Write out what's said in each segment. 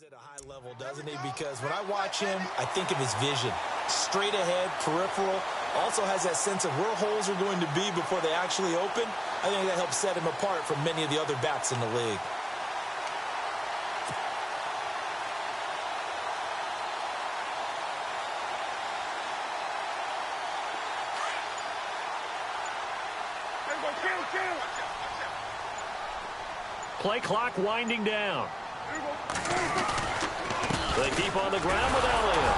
at a high level, doesn't he? Because when I watch him, I think of his vision. Straight ahead, peripheral. Also has that sense of where holes are going to be before they actually open. I think that helps set him apart from many of the other bats in the league. Play clock winding down. They keep on the ground with Elliott.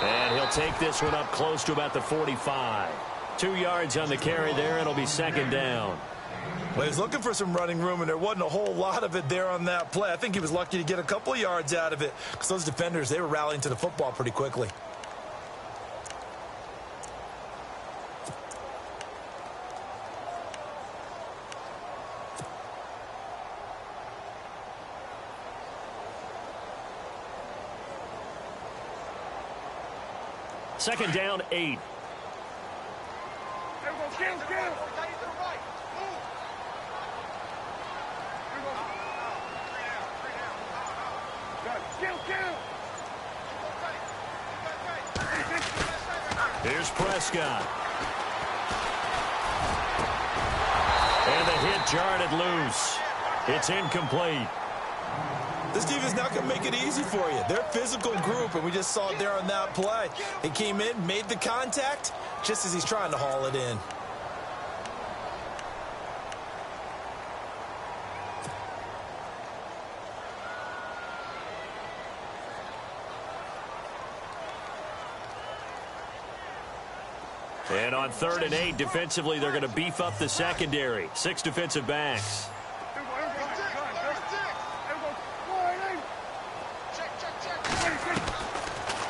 And he'll take this one up close to about the 45. 2 yards on the carry there, and it'll be second down. Well, he's looking for some running room, and there wasn't a whole lot of it there on that play. I think he was lucky to get a couple of yards out of it because those defenders, they were rallying to the football pretty quickly. Second down, 8. Here's Prescott. And the hit jarred it loose. It's incomplete. This defense not going to make it easy for you. They're a physical group, and we just saw it there on that play. He came in, made the contact, just as he's trying to haul it in. And on 3rd and 8, defensively, they're going to beef up the secondary. 6 defensive backs.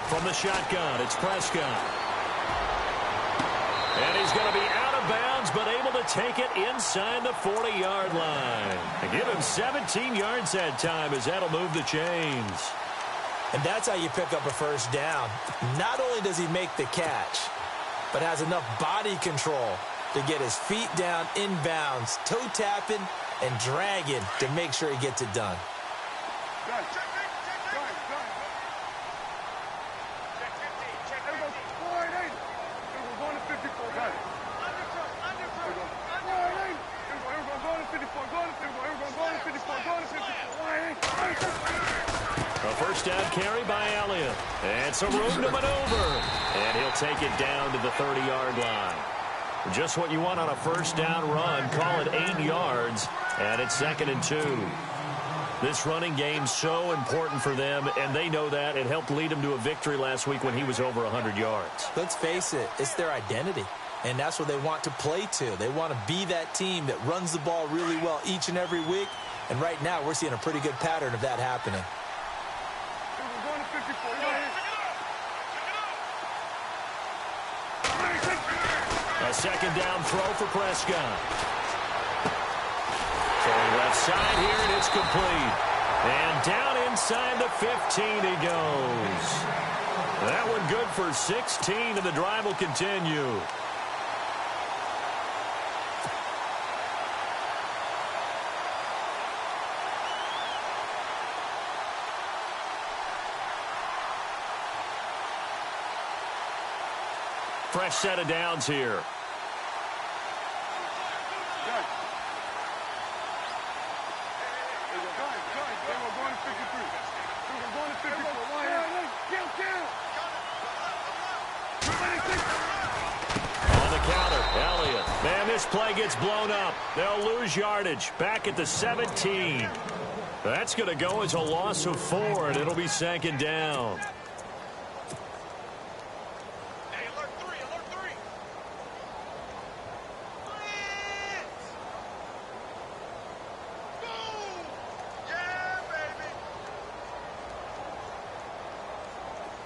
From the shotgun, it's Prescott. And he's going to be out of bounds, but able to take it inside the 40-yard line. And give him 17 yards that time as that'll move the chains. And that's how you pick up a first down. Not only does he make the catch, but has enough body control to get his feet down inbounds, toe tapping and dragging to make sure he gets it done. A first down carry by Elliott. And some room to maneuver. And he'll take it down to the 30-yard line. Just what you want on a first down run. Call it 8 yards. And it's 2nd and 2. This running game's so important for them, and they know that. It helped lead them to a victory last week when he was over 100 yards. Let's face it, it's their identity. And that's what they want to play to. They want to be that team that runs the ball really well each and every week. And right now, we're seeing a pretty good pattern of that happening. A second down throw for Prescott. Throwing left side here, and it's complete. And down inside the 15 he goes. That one good for 16, and the drive will continue. Fresh set of downs here. On the counter, Elliott. Man, this play gets blown up. They'll lose yardage. Back at the 17. That's going to go as a loss of 4, and it'll be 2nd down.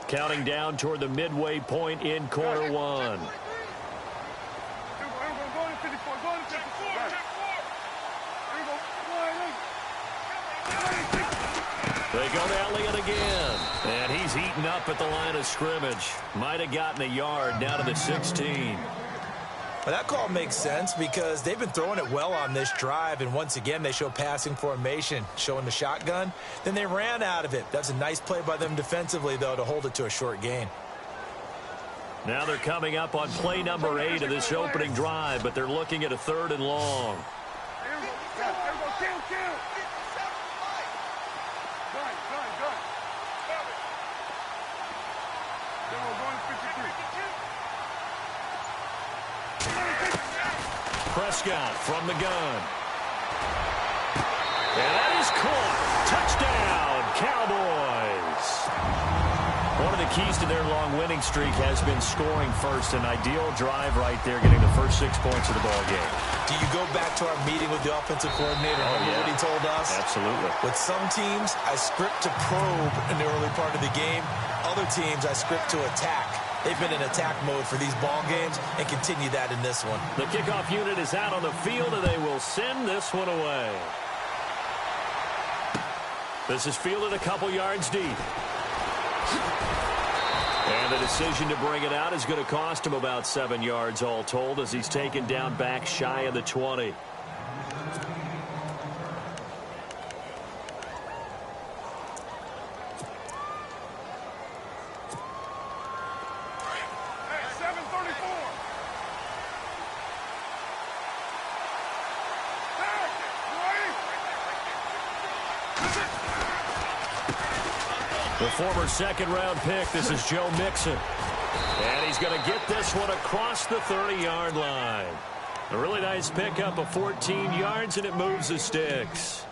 Counting down toward the midway point in quarter 1. They go to Elliott again. And he's eaten up at the line of scrimmage. Might have gotten a yard down to the 16. Well, that call makes sense because they've been throwing it well on this drive, and once again, they show passing formation, showing the shotgun. Then they ran out of it. That's a nice play by them defensively, though, to hold it to a short gain. Now they're coming up on play number 8 of this opening drive, but they're looking at a 3rd and long. Prescott from the gun. And that is caught. Touchdown, Cowboys. One of the keys to their long winning streak has been scoring first. An ideal drive right there, getting the first 6 points of the ball game. Do you go back to our meeting with the offensive coordinator? Remember what he told us? Absolutely. With some teams, I script to probe in the early part of the game. Other teams, I script to attack. They've been in attack mode for these ball games and continue that in this one. The kickoff unit is out on the field, and they will send this one away. This is fielded a couple yards deep. And the decision to bring it out is going to cost him about 7 yards all told as he's taken down back shy of the 20. The former second-round pick, this is Joe Mixon. And he's going to get this one across the 30-yard line. A really nice pickup of 14 yards, and it moves the sticks.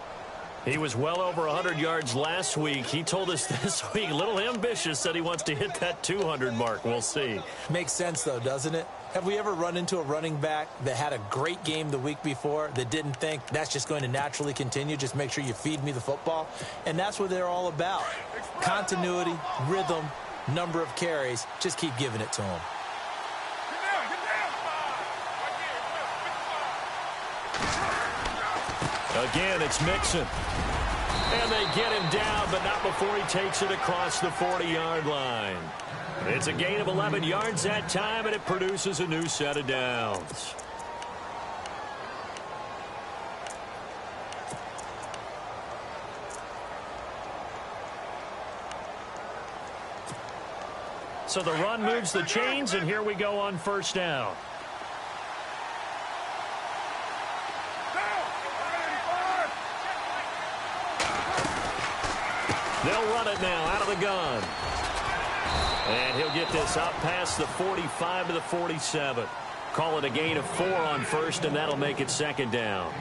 He was well over 100 yards last week. He told us this week, a little ambitious, said he wants to hit that 200 mark. We'll see. Makes sense, though, doesn't it? Have we ever run into a running back that had a great game the week before that didn't think that's just going to naturally continue? Just make sure you feed me the football. And that's what they're all about. Continuity, rhythm, number of carries. Just keep giving it to them. Again, it's Mixon. And they get him down, but not before he takes it across the 40-yard line. It's a gain of 11 yards that time, and it produces a new set of downs. So the run moves the chains, and here we go on first down. They'll run it now out of the gun. And he'll get this up past the 45 to the 47. Call it a gain of 4 on first, and that'll make it second down.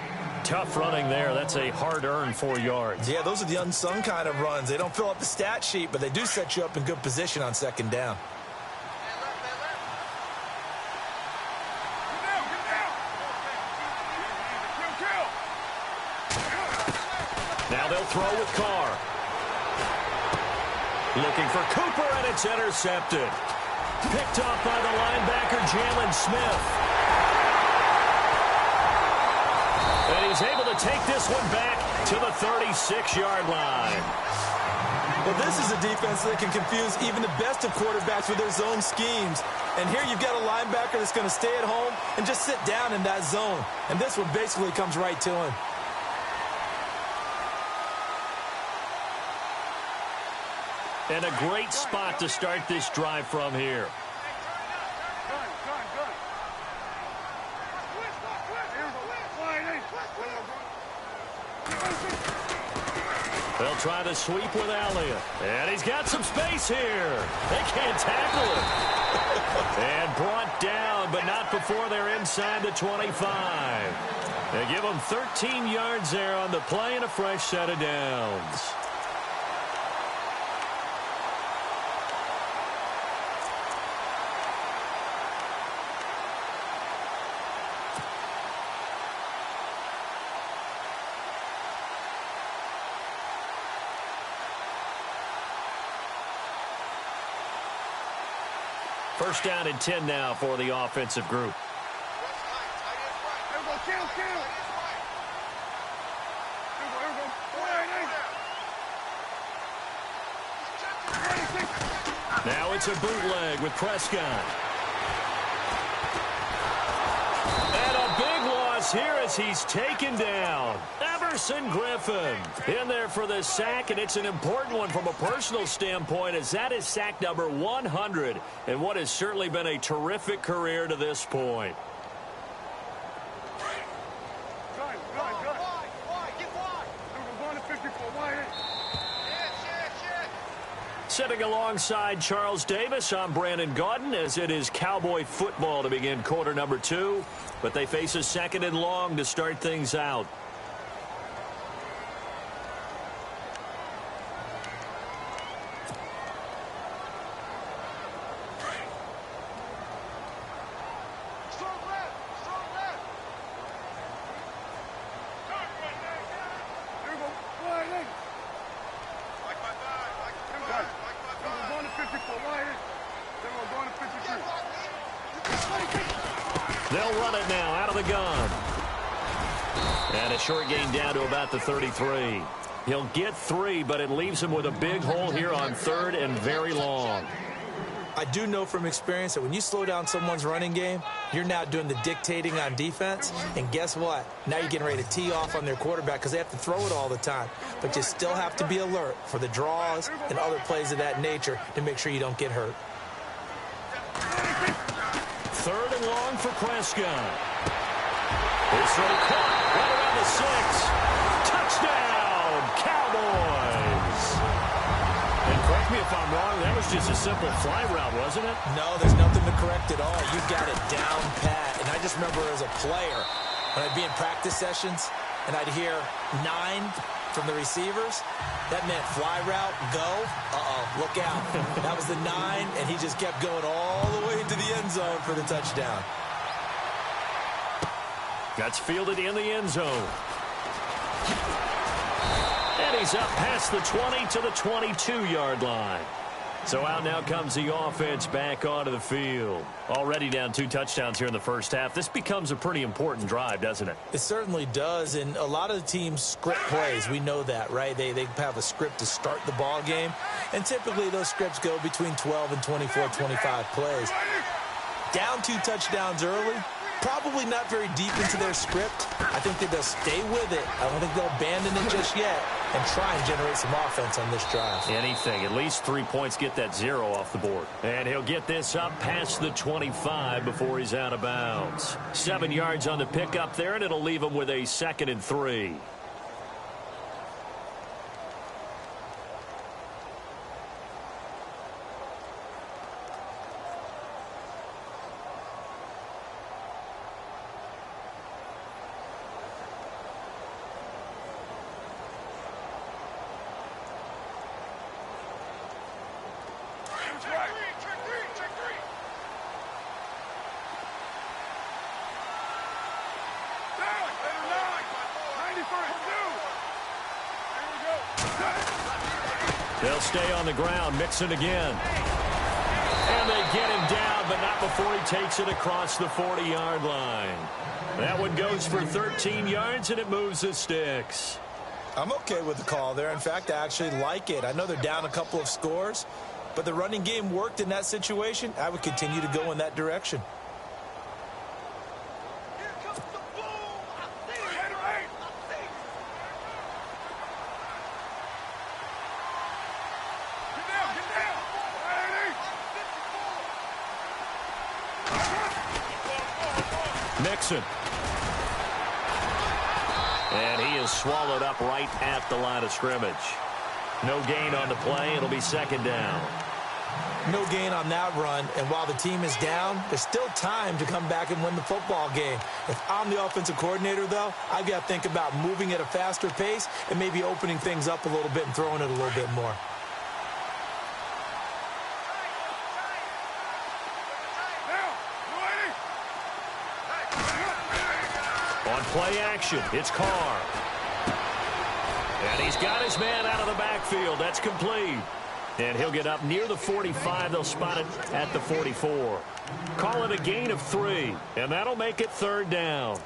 Tough running there. That's a hard-earned 4 yards. Yeah, those are the unsung kind of runs. They don't fill up the stat sheet, but they do set you up in good position on second down. Now they'll throw with Carr. Looking for Cooper, and it's intercepted. Picked off by the linebacker, Jalen Smith. And he's able to take this one back to the 36-yard line. Well, this is a defense that can confuse even the best of quarterbacks with their zone schemes. And here you've got a linebacker that's going to stay at home and just sit down in that zone. And this one basically comes right to him. And a great spot to start this drive from here. They'll try to sweep with Elliott. And he's got some space here. They can't tackle him. And brought down, but not before they're inside the 25. They give him 13 yards there on the play and a fresh set of downs. First down and 10 now for the offensive group. Now it's a bootleg with Prescott. here as he's taken down. Everson Griffin in there for the sack, and it's an important one from a personal standpoint, as that is sack number 100 in what has certainly been a terrific career to this point. Sitting alongside Charles Davis, I'm Brandon Gaudin, as it is Cowboy football to begin quarter number 2. But they face a second and long to start things out. They'll run it now out of the gun. And a short gain down to about the 33. He'll get 3, but it leaves him with a big hole here on third and very long. I do know from experience that when you slow down someone's running game, you're now doing the dictating on defense. And guess what? Now you're getting ready to tee off on their quarterback because they have to throw it all the time. But you still have to be alert for the draws and other plays of that nature to make sure you don't get hurt. Third and long for Prescott. It's throw caught right around the 6. Touchdown, Cowboys. And correct me if I'm wrong, that was just a simple fly route, wasn't it? No, there's nothing to correct at all. You got it down pat. And I just remember as a player, when I'd be in practice sessions and I'd hear 9 from the receivers, that meant fly route, go, look out. That was the 9, and he just kept going all the way to the end zone for the touchdown. That's fielded in the end zone. And he's up past the 20 to the 22-yard line. So out now comes the offense back onto the field. Already down 2 touchdowns here in the first half. This becomes a pretty important drive, doesn't it? It certainly does, and a lot of the teams script plays. We know that, right? They have a script to start the ball game, and typically those scripts go between 12 and 24, 25 plays. Down 2 touchdowns early, probably not very deep into their script. I think that they'll stay with it. I don't think they'll abandon it just yet and try and generate some offense on this drive. Anything. At least 3 points, get that 0 off the board. And he'll get this up past the 25 before he's out of bounds. 7 yards on the pickup there, and it'll leave him with a 2nd and 3. They'll stay on the ground, Mixon again. And they get him down, but not before he takes it across the 40-yard line. That one goes for 13 yards, and it moves the sticks. I'm okay with the call there. In fact, I actually like it. I know they're down a couple of scores, but the running game worked in that situation. I would continue to go in that direction. Mixon. And he is swallowed up right at the line of scrimmage. No gain on the play. It'll be 2nd down. No gain on that run, and while the team is down, there's still time to come back and win the football game. If I'm the offensive coordinator, though, I've got to think about moving at a faster pace and maybe opening things up a little bit and throwing it a little bit more. On play action, it's Carr. And he's got his man out of the backfield. That's complete. And he'll get up near the 45. They'll spot it at the 44. Call it a gain of 3, and that'll make it 3rd down.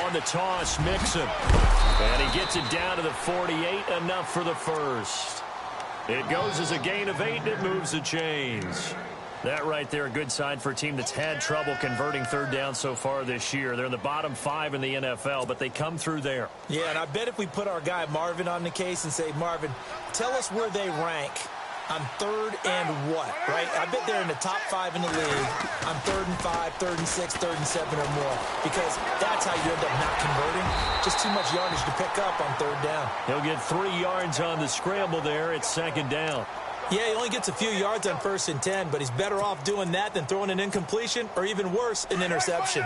On the toss, Mixon. And he gets it down to the 48, enough for the first. It goes as a gain of 8, and it moves the chains. That right there, a good sign for a team that's had trouble converting third down so far this year. They're in the bottom 5 in the NFL, but they come through there. Yeah, and I bet if we put our guy Marvin on the case and say, Marvin, tell us where they rank on third and what, right? I bet they're in the top 5 in the league on 3rd and 5, 3rd and 6, 3rd and 7 or more, because that's how you end up not converting. Just too much yardage to pick up on third down. He'll get 3 yards on the scramble there. It's 2nd down. Yeah, he only gets a few yards on 1st and 10, but he's better off doing that than throwing an incompletion or even worse, an interception.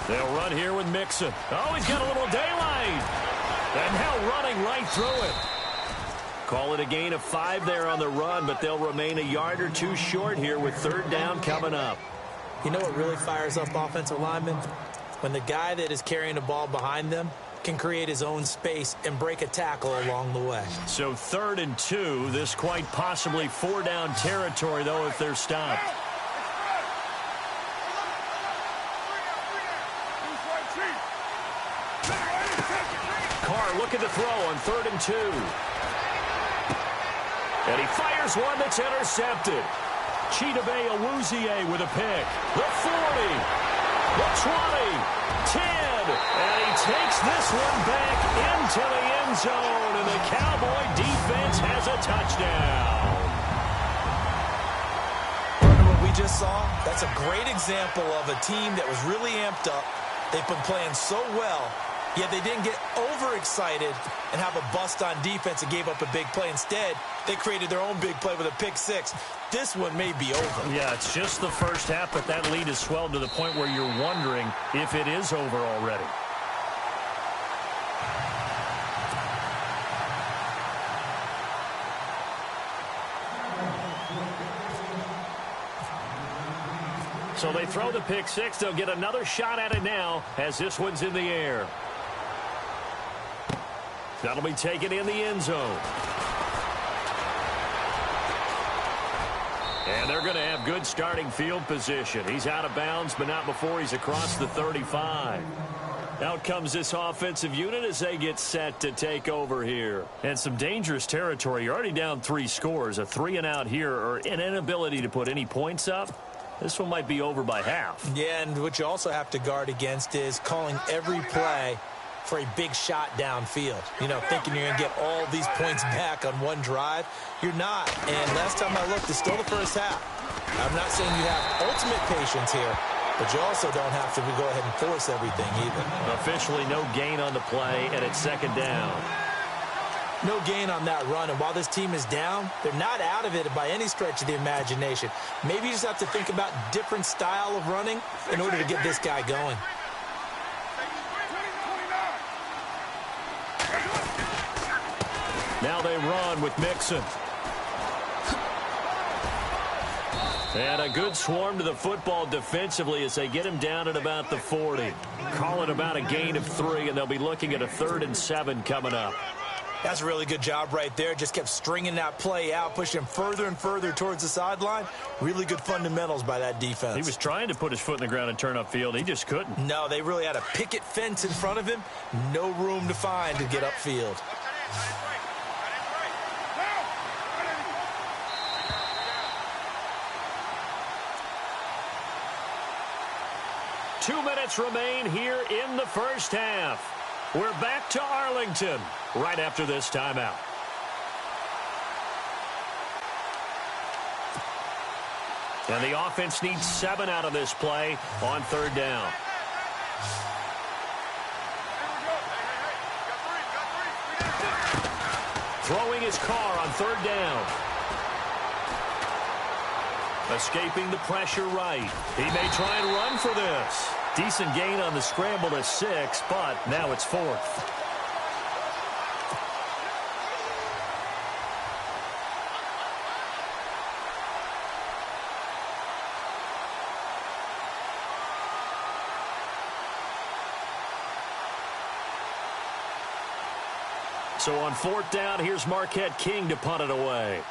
They'll run here with Mixon. Oh, he's got a little daylight. And now running right through it. Call it a gain of 5 there on the run, but they'll remain a yard or 2 short here with 3rd down coming up. You know what really fires up offensive linemen? When the guy that is carrying the ball behind them can create his own space and break a tackle along the way. So 3rd and 2, this quite possibly 4-down territory, though, if they're stopped. Carr looking to throw on 3rd and 2. And he fires one that's intercepted. Chidobe Awuzie with a pick. The 40, the 20, 10, and he takes this one back into the end zone, and the Cowboy defense has a touchdown. Remember what we just saw? That's a great example of a team that was really amped up. They've been playing so well, yet they didn't get overexcited and have a bust on defense and gave up a big play. Instead, they created their own big play with a pick 6. This one may be over. Yeah, it's just the first half, but that lead has swelled to the point where you're wondering if it is over already. So they throw the pick 6. They'll get another shot at it now as this one's in the air. That'll be taken in the end zone. And they're going to have good starting field position. He's out of bounds, but not before he's across the 35. Out comes this offensive unit as they get set to take over here. And some dangerous territory. You're already down 3 scores. A 3-and-out here or an inability to put any points up. This one might be over by half. Yeah, and what you also have to guard against is calling every play for a big shot downfield. You know, thinking you're going to get all these points back on one drive. You're not. And last time I looked, it's still the first half. I'm not saying you have ultimate patience here, but you also don't have to go ahead and force everything either. Officially no gain on the play, and it's 2nd down. No gain on that run, and while this team is down, they're not out of it by any stretch of the imagination. Maybe you just have to think about different style of running in order to get this guy going. Now they run with Mixon. And a good swarm to the football defensively as they get him down at about the 40. Call it about a gain of 3, and they'll be looking at a 3rd and 7 coming up. That's a really good job right there. Just kept stringing that play out, pushing him further and further towards the sideline. Really good fundamentals by that defense. He was trying to put his foot in the ground and turn upfield. He just couldn't. No, they really had a picket fence in front of him. No room to find to get upfield. Two minutes remain here in the first half. We're back to Arlington right after this timeout. And the offense needs 7 out of this play on 3rd down. Throwing his Carr on 3rd down. Escaping the pressure right. He may try and run for this. Decent gain on the scramble to 6, but now it's 4th. So on 4th down, here's Marquette King to punt it away.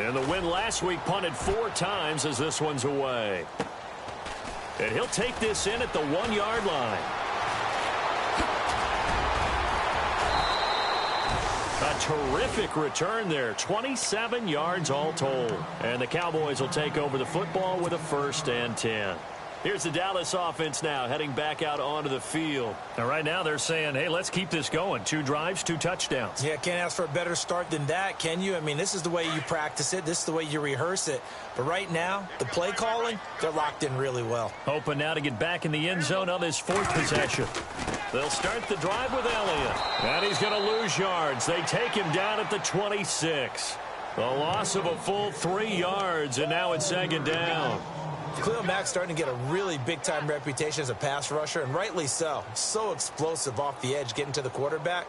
And the win last week punted 4 times as this one's away. And he'll take this in at the 1-yard line. A terrific return there. 27 yards all told. And the Cowboys will take over the football with a 1st and 10. Here's the Dallas offense now heading back out onto the field. And right now they're saying, hey, let's keep this going. 2 drives, 2 touchdowns. Yeah, can't ask for a better start than that, can you? I mean, this is the way you practice it. This is the way you rehearse it. But right now, the play calling, they're locked in really well. Hoping now to get back in the end zone on this 4th possession. They'll start the drive with Elliott. And he's going to lose yards. They take him down at the 26. A loss of a full 3 yards, and now it's 2nd down. Khalil Mack's starting to get a really big-time reputation as a pass rusher, and rightly so. So explosive off the edge getting to the quarterback.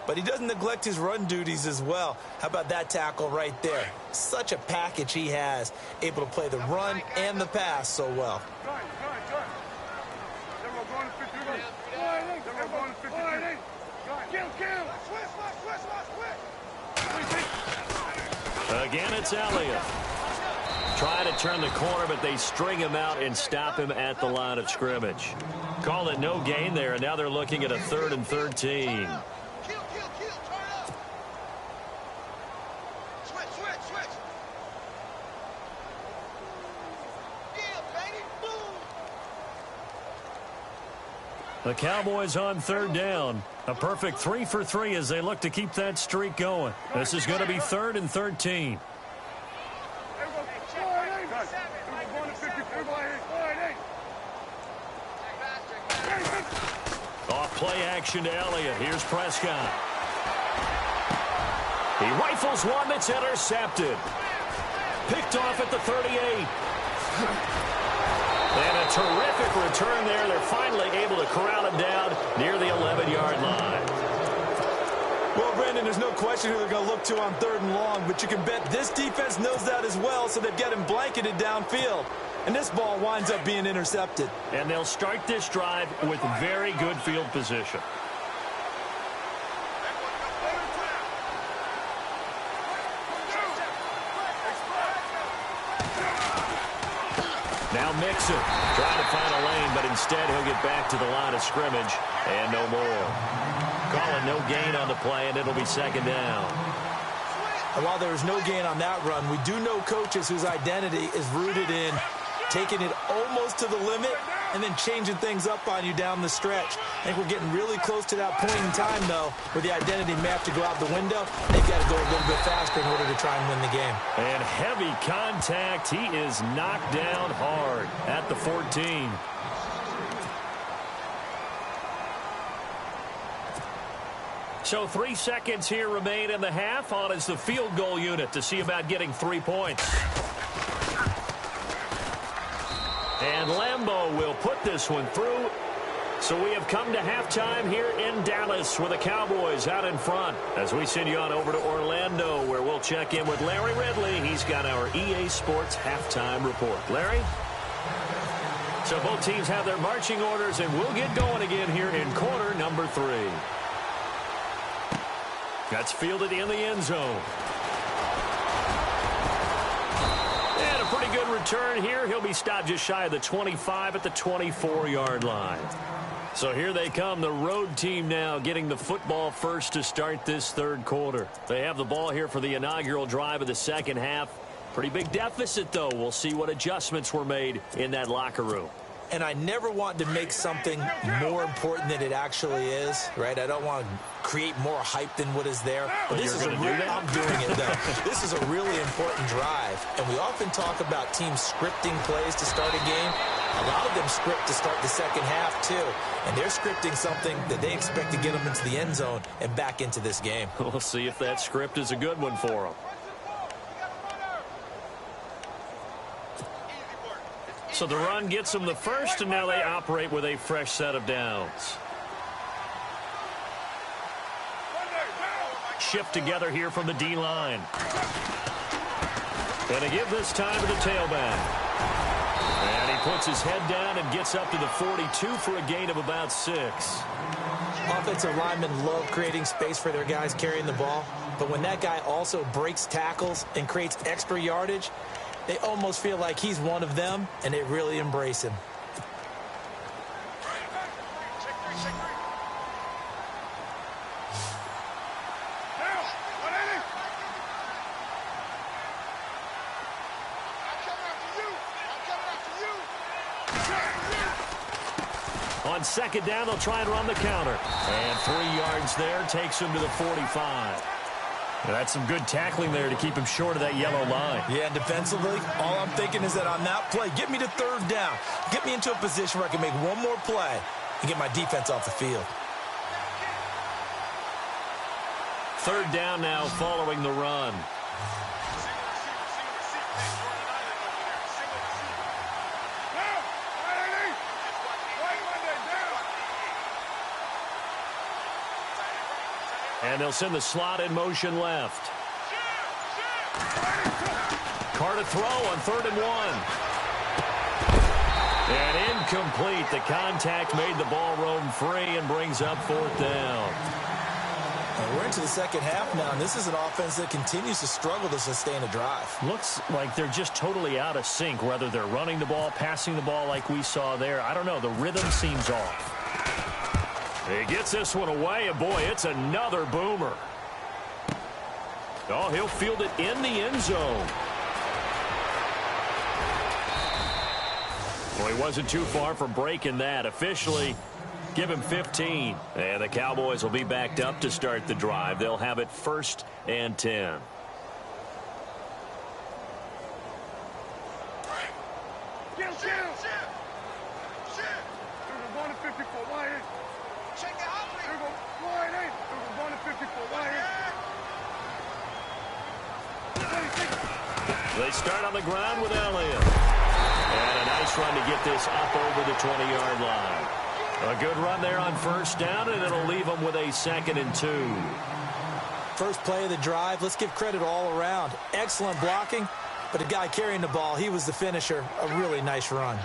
But he doesn't neglect his run duties as well. How about that tackle right there? Such a package he has, able to play the run and the pass so well. Again, it's Elliott. Try to turn the corner, but they string him out and stop him at the line of scrimmage. Call it no gain there, and now they're looking at a 3rd and 13. The Cowboys on 3rd down. A perfect 3 for 3 as they look to keep that streak going. This is going to be 3rd and 13. Off play action to Elliott. Here's Prescott. He rifles one that's intercepted. Picked off at the 38. And a terrific return there. They're finally able to corral him down near the 11-yard line. Well, Brandon, there's no question who they're going to look to on 3rd and long, but you can bet this defense knows that as well, so they've got him blanketed downfield. And this ball winds up being intercepted. And they'll start this drive with very good field position. Now Mixon trying to find a lane, but instead he'll get back to the line of scrimmage and no more. Call it no gain on the play, and it'll be 2nd down. And while there is no gain on that run, we do know coaches whose identity is rooted in taking it almost to the limit and then changing things up on you down the stretch. I think we're getting really close to that point in time, though, where the identity may have to go out the window. They've got to go a little bit faster in order to try and win the game. And heavy contact. He is knocked down hard at the 14. So 3 seconds here remain in the half. On is the field goal unit to see about getting 3 points. And Lambeau will put this one through. So we have come to halftime here in Dallas with the Cowboys out in front. As we send you on over to Orlando, where we'll check in with Larry Ridley. He's got our EA Sports halftime report. Larry? So both teams have their marching orders, and we'll get going again here in quarter number 3. That's fielded in the end zone. And a pretty good return here. He'll be stopped just shy of the 25 at the 24-yard line. So here they come, the road team now getting the football first to start this 3rd quarter. They have the ball here for the inaugural drive of the 2nd half. Pretty big deficit, though. We'll see what adjustments were made in that locker room. And I never want to make something more important than it actually is, right? I don't want to create more hype than what is there. But this is I'm doing it, though. This is a really important drive. And we often talk about teams scripting plays to start a game. A lot of them script to start the 2nd half, too. And they're scripting something that they expect to get them into the end zone and back into this game. We'll see if that script is a good one for them. So the run gets them the first, and now they operate with a fresh set of downs. Shift together here from the D-line. And a give this time to the tailback. And he puts his head down and gets up to the 42 for a gain of about 6. Offensive linemen love creating space for their guys carrying the ball, but when that guy also breaks tackles and creates extra yardage, they almost feel like he's one of them, and they really embrace him. On second down, they'll try and run the counter. And 3 yards there takes him to the 45. That's some good tackling there to keep him short of that yellow line. Yeah, and defensively, all I'm thinking is that on that play, get me to third down. Get me into a position where I can make one more play and get my defense off the field. Third down now following the run. And they'll send the slot in motion left. Carr to throw on 3rd and 1. And incomplete. The contact made the ball roam free and brings up 4th down. And we're into the second half now, and this is an offense that continues to struggle to sustain a drive. Looks like they're just totally out of sync, whether they're running the ball, passing the ball like we saw there. I don't know. The rhythm seems off. He gets this one away, and boy, it's another boomer. Oh, he'll field it in the end zone. Well, he wasn't too far from breaking that. Officially, give him 15. And the Cowboys will be backed up to start the drive. They'll have it 1st and 10. They start on the ground with Elliott. And a nice run to get this up over the 20-yard line. A good run there on 1st down, and it'll leave them with a 2nd and 2. First play of the drive, let's give credit all around. Excellent blocking, but the guy carrying the ball, he was the finisher. A really nice run.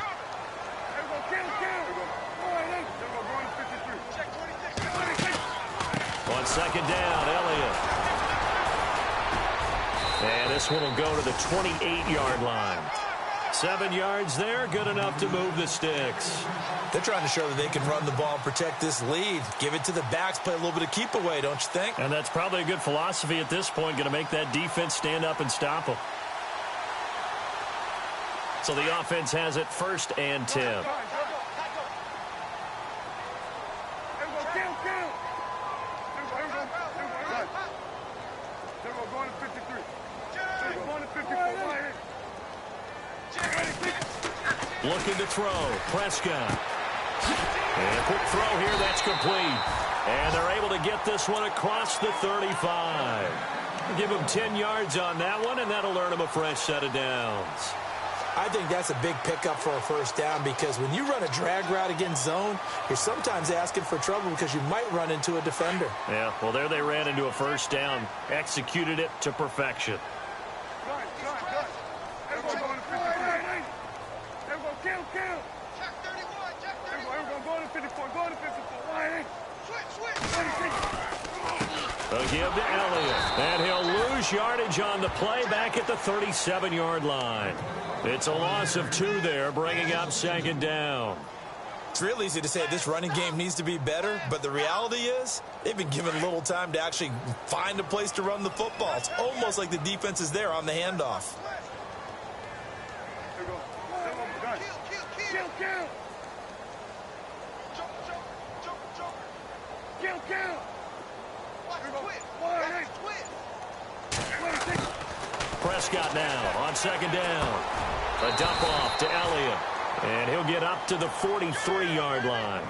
On 2nd down, Elliott. And this one will go to the 28-yard line. 7 yards there, good enough to move the sticks. They're trying to show that they can run the ball and protect this lead. Give it to the backs, play a little bit of keep away, don't you think? And that's probably a good philosophy at this point, going to make that defense stand up and stop them. So the offense has it 1st and 10. Looking to throw, Prescott. And a quick throw here, that's complete. And they're able to get this one across the 35. Give them 10 yards on that one, and that'll earn them a fresh set of downs. I think that's a big pickup for a 1st down, because when you run a drag route against zone, you're sometimes asking for trouble because you might run into a defender. Yeah, well, there they ran into a 1st down, executed it to perfection. They'll give to Elliott, and he'll lose yardage on the play back at the 37-yard line. It's a loss of 2 there, bringing up 2nd down. It's real easy to say this running game needs to be better, but the reality is they've been given little time to actually find a place to run the football. It's almost like the defense is there on the handoff. Prescott now on 2nd down. A dump off to Elliott. And he'll get up to the 43-yard line.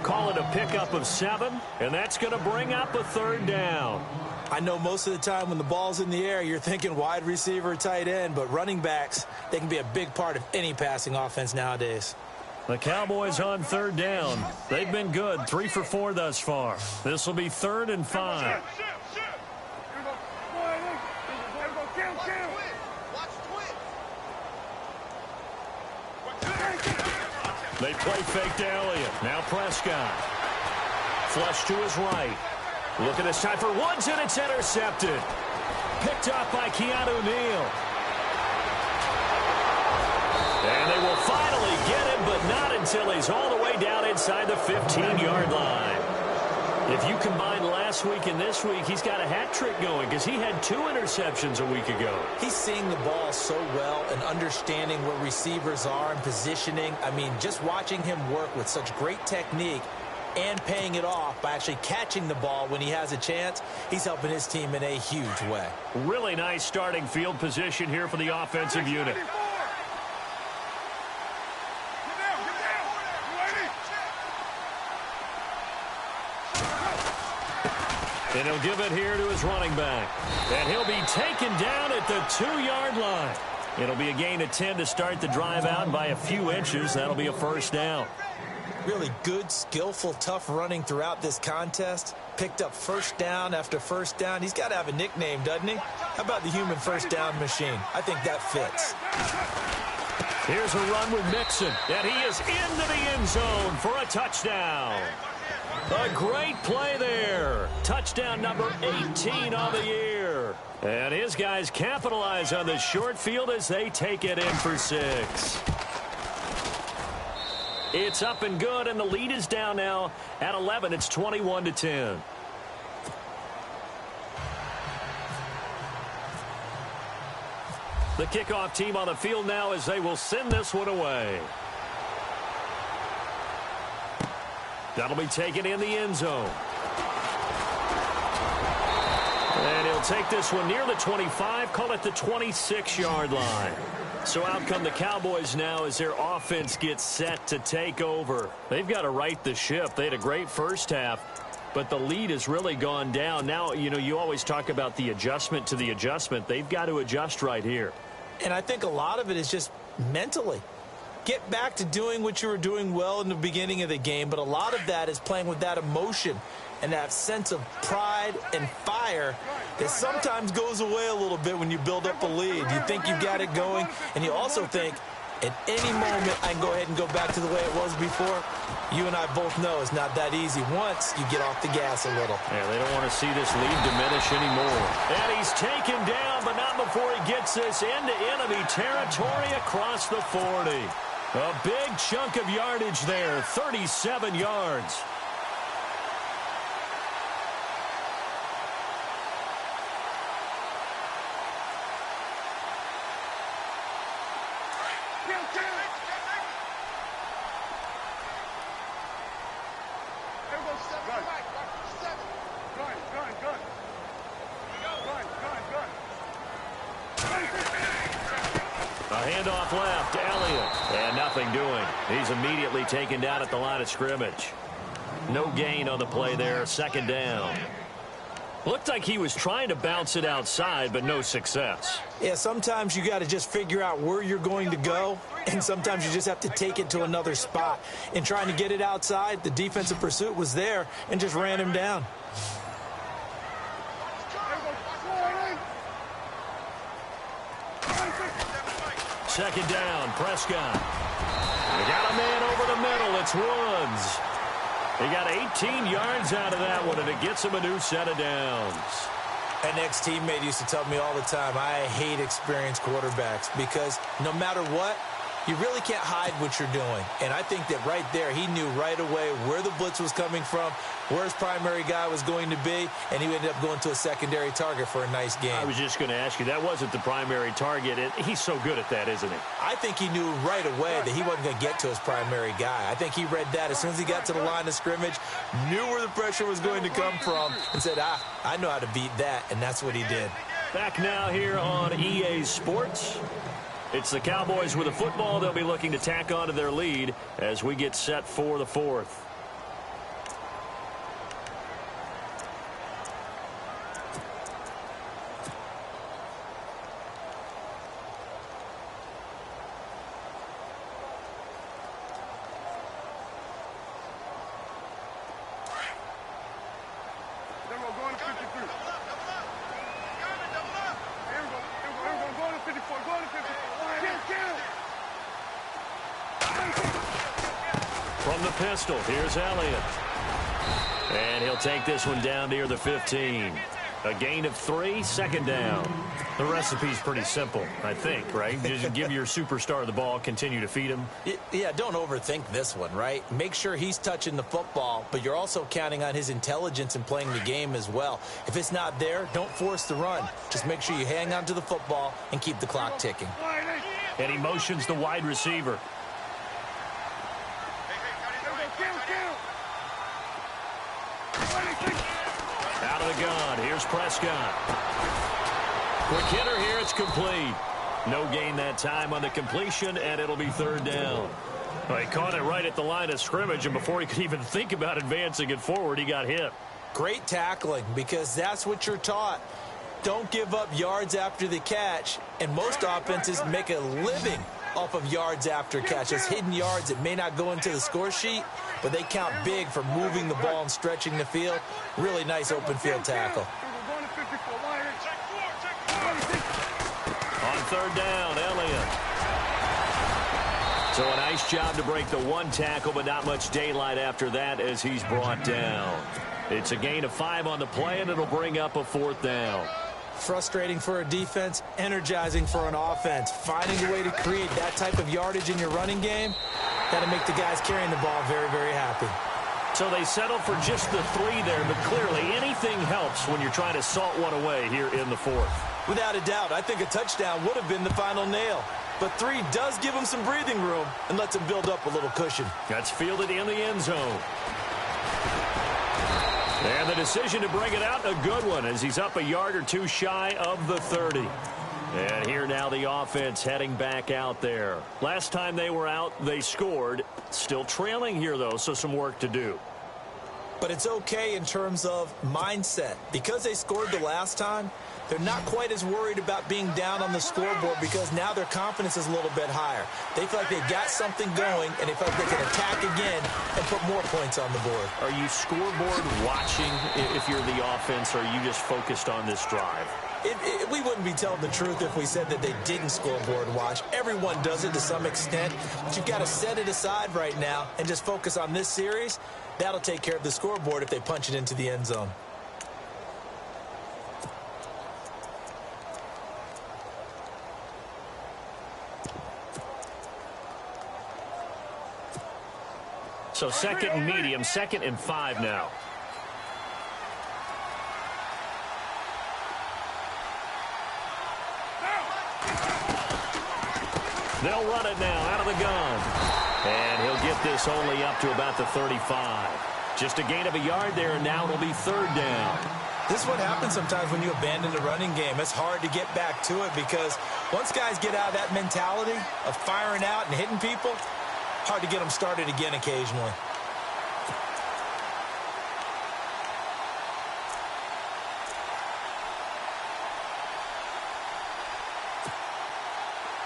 Call it a pickup of 7, and that's going to bring up a 3rd down. I know most of the time when the ball's in the air, you're thinking wide receiver, tight end, but running backs, they can be a big part of any passing offense nowadays. The Cowboys on 3rd down. They've been good, 3 for 4 thus far. This will be 3rd and 5. They play fake to Elliott. Now Prescott. Flush to his right. Looking this time for Woods, and it's intercepted. Picked up by Keanu Neal. And they will finally get him, but not until he's all the way down inside the 15-yard line. If you combine last week and this week, he's got a hat trick going because he had 2 interceptions a week ago. He's seeing the ball so well and understanding where receivers are and positioning. I mean, just watching him work with such great technique and paying it off by actually catching the ball when he has a chance, he's helping his team in a huge way. Really nice starting field position here for the offensive unit. And he'll give it here to his running back. And he'll be taken down at the 2-yard line. It'll be a gain of 10 to start the drive out by a few inches. That'll be a first down. Really good, skillful, tough running throughout this contest. Picked up first down after first down. He's got to have a nickname, doesn't he? How about the human first down machine? I think that fits. Here's a run with Mixon. And he is into the end zone for a touchdown. A great play there. Touchdown number 18 on the year. And his guys capitalize on the short field as they take it in for 6. It's up and good, and the lead is down now at 11. It's 21-10. The kickoff team on the field now as they will send this one away. That'll be taken in the end zone. And he'll take this one near the 25, call it the 26-yard line. So out come the Cowboys now as their offense gets set to take over. They've got to right the ship. They had a great first half, but the lead has really gone down. Now, you know, you always talk about the adjustment to the adjustment. They've got to adjust right here. And I think a lot of it is just mentally. Get back to doing what you were doing well in the beginning of the game, but a lot of that is playing with that emotion and that sense of pride and fire that sometimes goes away a little bit when you build up a lead. You think you've got it going, and you also think at any moment I can go ahead and go back to the way it was before. You and I both know it's not that easy once you get off the gas a little. Yeah, they don't want to see this lead diminish anymore. And he's taken down, but not before he gets this into enemy territory across the 40. A big chunk of yardage there, 37 yards. Handoff left, Elliott. And nothing doing. He's immediately taken down at the line of scrimmage. No gain on the play there, second down. Looked like he was trying to bounce it outside, but no success. Yeah, sometimes you got to just figure out where you're going to go, and sometimes you just have to take it to another spot. In trying to get it outside, the defensive pursuit was there and just ran him down. Second down, Prescott. They got a man over the middle. It's Woods. He got 18 yards out of that one, and it gets him a new set of downs. An ex-teammate used to tell me all the time, I hate experienced quarterbacks because no matter what, you really can't hide what you're doing. And I think that right there, he knew right away where the blitz was coming from, where his primary guy was going to be, and he ended up going to a secondary target for a nice game. I was just going to ask you, that wasn't the primary target. He's so good at that, isn't he? I think he knew right away that he wasn't going to get to his primary guy. I think he read that as soon as he got to the line of scrimmage, knew where the pressure was going to come from, and said, I know how to beat that, and that's what he did. Back now here on EA Sports. It's the Cowboys with a football. They'll be looking to tack on to their lead as we get set for the fourth. From the pistol, here's Elliott. And he'll take this one down near the 15. A gain of 3, second down. The recipe's pretty simple, I think, right? Just give your superstar the ball, continue to feed him. Yeah, don't overthink this one, right? Make sure he's touching the football, but you're also counting on his intelligence in playing the game as well. If it's not there, don't force the run. Just make sure you hang on to the football and keep the clock ticking. And he motions the wide receiver. Out of the gun. Here's Prescott. Quick hitter here. It's complete. No gain that time on the completion, and it'll be third down. Well, he caught it right at the line of scrimmage, and before he could even think about advancing it forward, he got hit. Great tackling, because that's what you're taught. Don't give up yards after the catch, and most offenses make a living off of yards after catch. Those hidden yards that may not go into the score sheet, but they count big for moving the ball and stretching the field. Really nice open field tackle. On third down, Elliott. So a nice job to break the one tackle, but not much daylight after that as he's brought down. It's a gain of 5 on the play, and it'll bring up a fourth down. Frustrating for a defense, energizing for an offense. Finding a way to create that type of yardage in your running game, that'll make the guys carrying the ball very, very happy. So they settle for just the 3 there, but clearly anything helps when you're trying to salt one away here in the fourth. Without a doubt, I think a touchdown would have been the final nail. But 3 does give him some breathing room and lets him build up a little cushion. That's fielded in the end zone. And the decision to bring it out, a good one, as he's up a yard or 2 shy of the 30. And here now the offense heading back out there. Last time they were out, they scored. Still trailing here, though, so some work to do. But it's okay in terms of mindset. Because they scored the last time, they're not quite as worried about being down on the scoreboard because now their confidence is a little bit higher. They feel like they've got something going, and they feel like they can attack again and put more points on the board. Are you scoreboard watching if you're the offense, or are you just focused on this drive? We wouldn't be telling the truth if we said that they didn't scoreboard watch. Everyone does it to some extent, but you've got to set it aside right now and just focus on this series. That'll take care of the scoreboard if they punch it into the end zone. So second and medium, 2nd and 5 now. They'll run it now out of the gun. And he'll get this only up to about the 35. Just a gain of a yard there, and now it'll be third down. This is what happens sometimes when you abandon the running game. It's hard to get back to it because once guys get out of that mentality of firing out and hitting people, hard to get them started again occasionally.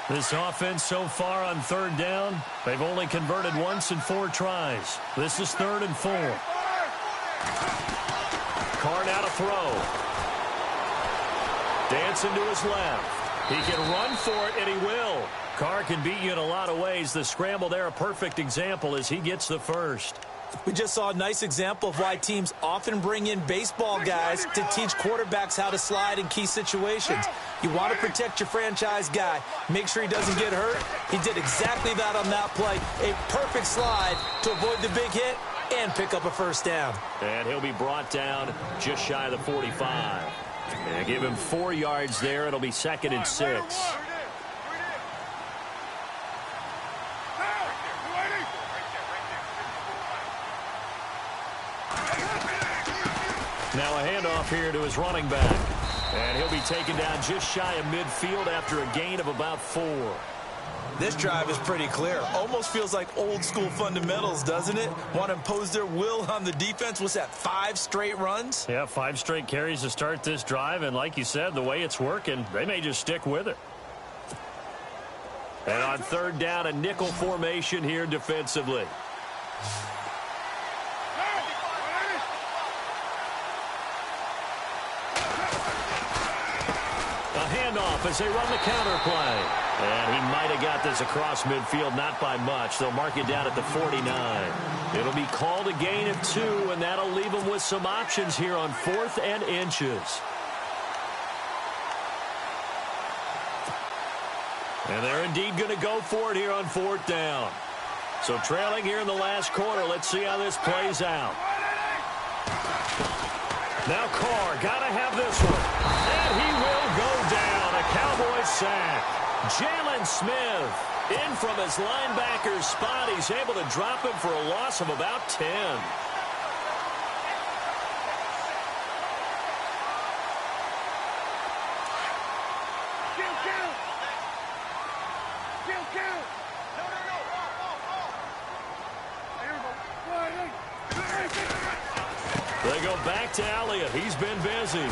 This offense so far on third down, they've only converted once in 4 tries. This is 3rd and 4. Carr now to throw. Dancing to his left. He can run for it, and he will. Carr can beat you in a lot of ways. The scramble there, a perfect example as he gets the first. We just saw a nice example of why teams often bring in baseball guys to teach quarterbacks how to slide in key situations. You want to protect your franchise guy. Make sure he doesn't get hurt. He did exactly that on that play. A perfect slide to avoid the big hit and pick up a first down. And he'll be brought down just shy of the 45. And give him 4 yards there. It'll be 2nd and 6. Now a handoff here to his running back. And he'll be taken down just shy of midfield after a gain of about 4. This drive is pretty clear. Almost feels like old school fundamentals, doesn't it? Want to impose their will on the defense. What's that, 5 straight runs? Yeah, 5 straight carries to start this drive. And like you said, the way it's working, they may just stick with it. And on third down, a nickel formation here defensively. A handoff as they run the counter play. And he might have got this across midfield, not by much. They'll mark it down at the 49. It'll be called a gain of 2, and that'll leave them with some options here on 4th and inches. And they're indeed going to go for it here on 4th down. So trailing here in the last quarter. Let's see how this plays out. Now Carr, got to have this one. And he will go down. A Cowboys sack. Jalen Smith in from his linebacker's spot. He's able to drop him for a loss of about 10. They go back to Elliott. He's been busy.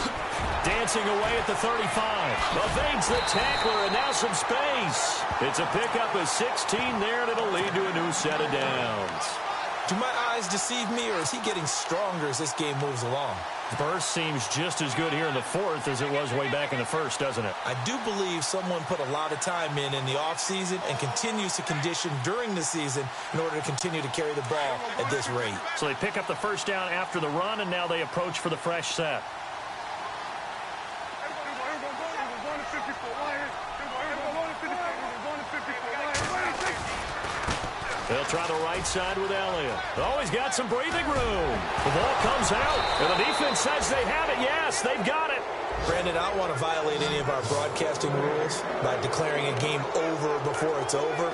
Dancing away at the 35. Evades the tackler, and now some space. It's a pickup of 16 there, and it'll lead to a new set of downs. Do my eyes deceive me, or is he getting stronger as this game moves along? Burst seems just as good here in the 4th as it was way back in the 1st, doesn't it? I do believe someone put a lot of time in the offseason and continues to condition during the season in order to continue to carry the ball at this rate. So they pick up the first down after the run, and now they approach for the fresh set. They'll try the right side with Elliott. Oh, he's got some breathing room. The ball comes out, and the defense says they have it. Yes, they've got it. Brandon, I don't want to violate any of our broadcasting rules by declaring a game over before it's over.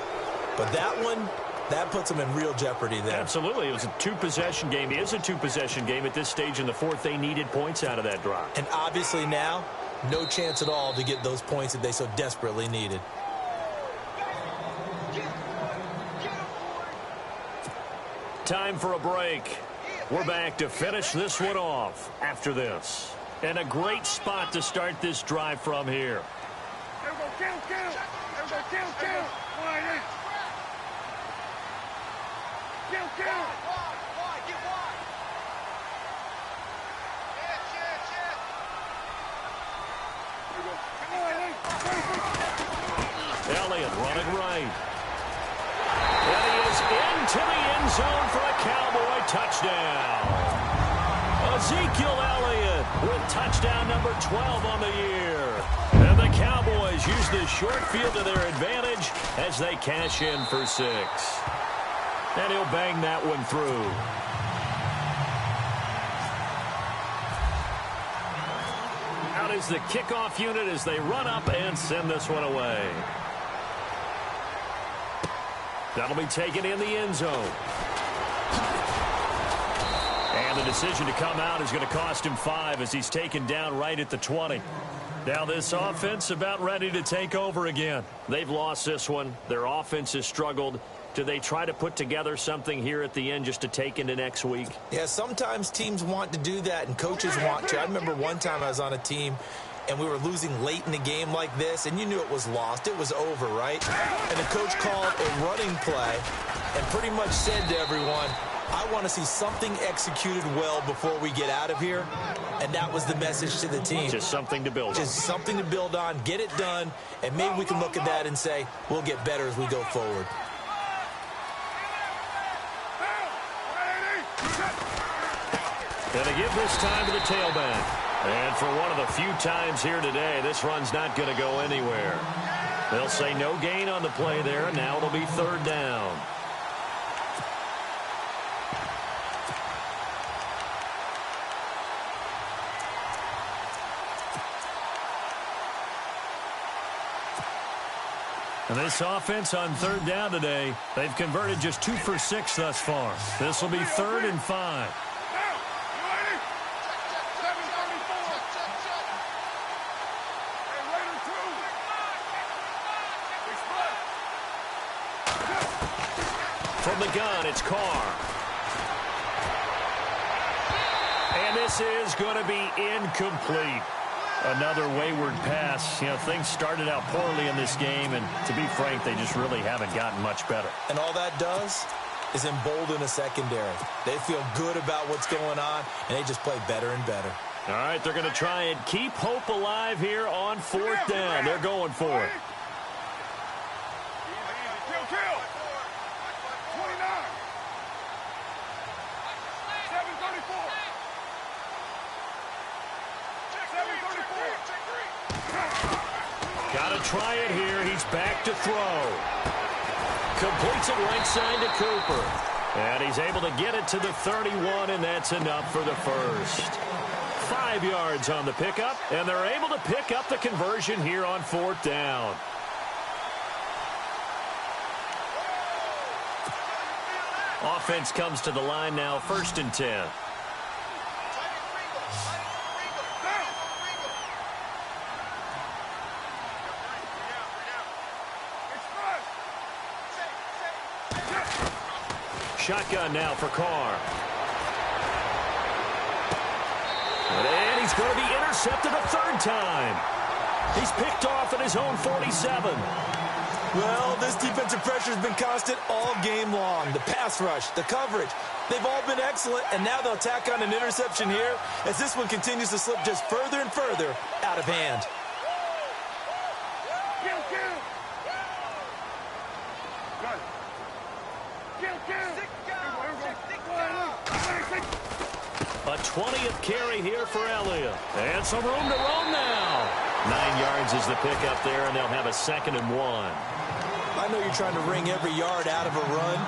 But that one, that puts them in real jeopardy there. Absolutely. It was a two-possession game. It is a two-possession game at this stage in the 4th. They needed points out of that drive. And obviously now, no chance at all to get those points that they so desperately needed. Time for a break. We're back to finish this one off after this. And a great spot to start this drive from here. Elliott running right. And he is into the end zone for a Cowboy touchdown. Ezekiel Elliott with touchdown number 12 on the year. And the Cowboys use the short field to their advantage as they cash in for 6. And he'll bang that one through. Out is the kickoff unit as they run up and send this one away. That'll be taken in the end zone. And the decision to come out is going to cost him 5 as he's taken down right at the 20. Now this offense about ready to take over again. They've lost this one. Their offense has struggled. Do they try to put together something here at the end just to take into next week? Yeah, sometimes teams want to do that and coaches want to. I remember one time I was on a team and we were losing late in the game like this, and you knew it was lost. It was over, right? And the coach called a running play and pretty much said to everyone, I want to see something executed well before we get out of here. And that was the message to the team. Just something to build on. Just something to build on, get it done, and maybe we can look at that and say, we'll get better as we go forward. And they give this time to the tailback. And for one of the few times here today, this run's not going to go anywhere. They'll say no gain on the play there, and now it'll be 3rd down. And this offense on 3rd down today, they've converted just 2 for 6 thus far. This will be 3rd and 5. From the gun, it's Carr. And this is going to be incomplete. Another wayward pass. You know, things started out poorly in this game, and to be frank, they just really haven't gotten much better. And all that does is embolden a secondary. They feel good about what's going on, and they just play better and better. All right, they're going to try and keep hope alive here on 4th down. They're going for it. to try it here. He's back to throw. Completes it right side to Cooper. And he's able to get it to the 31, and that's enough for the first. 5 yards on the pickup, and they're able to pick up the conversion here on 4th down. Offense comes to the line now, 1st and 10. Shotgun now for Carr. And he's going to be intercepted a 3rd time. He's picked off at his own 47. Well, this defensive pressure has been constant all game long. The pass rush, the coverage, they've all been excellent, and now they'll tack on an interception here as this one continues to slip just further and further out of hand. A 20th carry here for Elliott. And some room to roam now. 9 yards is the pickup there, and they'll have a 2nd and 1. I know you're trying to wring every yard out of a run,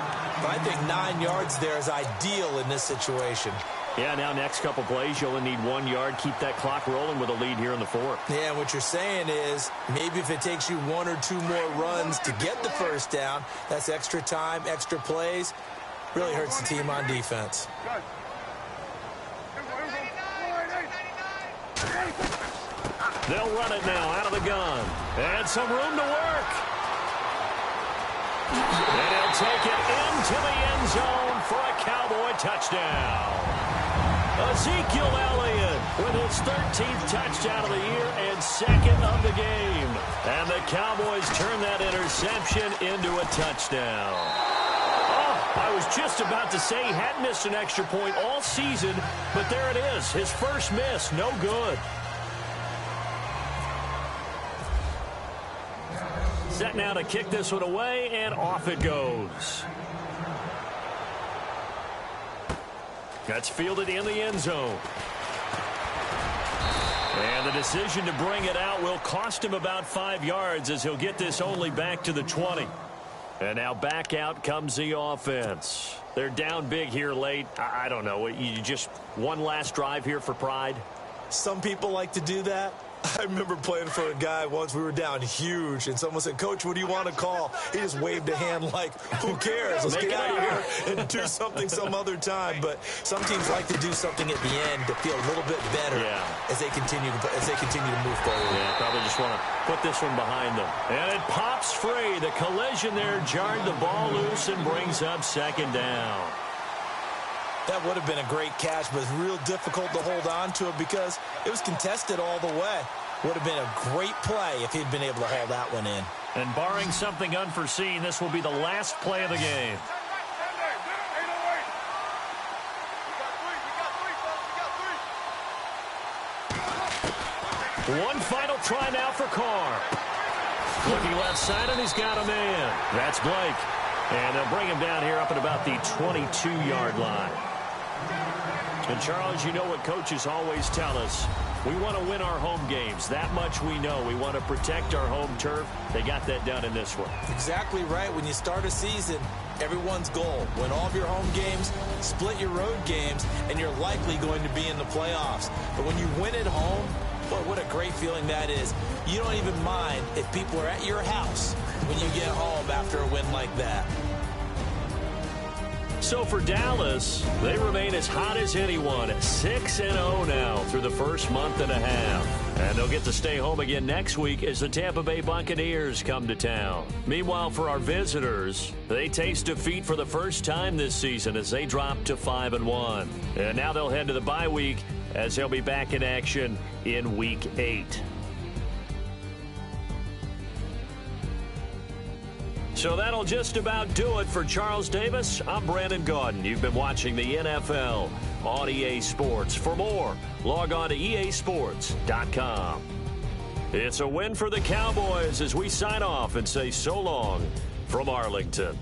but I think 9 yards there is ideal in this situation. Yeah, now next couple plays, you only need 1 yard. Keep that clock rolling with a lead here in the 4th. Yeah, and what you're saying is maybe if it takes you 1 or 2 more runs to get the 1st down, that's extra time, extra plays. Really hurts the team on defense. They'll run it now out of the gun. And some room to work. And he'll take it into the end zone for a Cowboy touchdown. Ezekiel Elliott with his 13th touchdown of the year and 2nd of the game. And the Cowboys turn that interception into a touchdown. I was just about to say he hadn't missed an extra point all season, but there it is. His first miss, no good. Set now to kick this one away, and off it goes. That's fielded in the end zone. And the decision to bring it out will cost him about 5 yards as he'll get this only back to the 20. And now back out comes the offense. They're down big here late. I don't know. You just one last drive here for pride? Some people like to do that. I remember playing for a guy once. We were down huge, and someone said, "Coach, what do you want to call?" He just waved a hand like, "Who cares? Let's get out of here and do something some other time." But some teams like to do something at the end to feel a little bit better as they continue to move forward. Yeah, probably just want to put this one behind them. And it pops free. The collision there jarred the ball loose and brings up 2nd down. That would have been a great catch, but it's real difficult to hold on to it because it was contested all the way. Would have been a great play if he'd been able to hold that one in. And barring something unforeseen, this will be the last play of the game. One final try now for Carr. Looking left side, and he's got a man. That's Blake. And they'll bring him down here up at about the 22-yard line. And, Charles, you know what coaches always tell us. We want to win our home games. That much we know. We want to protect our home turf. They got that done in this one. Exactly right. When you start a season, everyone's goal: win all of your home games, split your road games, and you're likely going to be in the playoffs. But when you win at home, boy, what a great feeling that is. You don't even mind if people are at your house when you get home after a win like that. So for Dallas, they remain as hot as anyone at 6-0 now through the first month and a half. And they'll get to stay home again next week as the Tampa Bay Buccaneers come to town. Meanwhile, for our visitors, they taste defeat for the first time this season as they drop to 5-1. And now they'll head to the bye week as they'll be back in action in Week 8. So that'll just about do it for Charles Davis. I'm Brandon Gaudin. You've been watching the NFL on EA Sports. For more, log on to easports.com. It's a win for the Cowboys as we sign off and say so long from Arlington.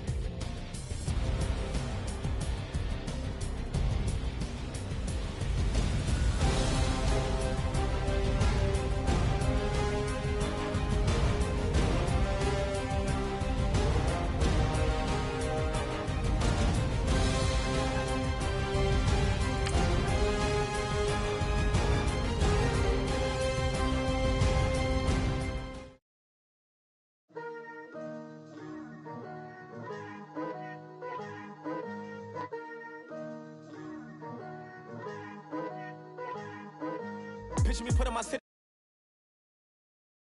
Picture me putting my city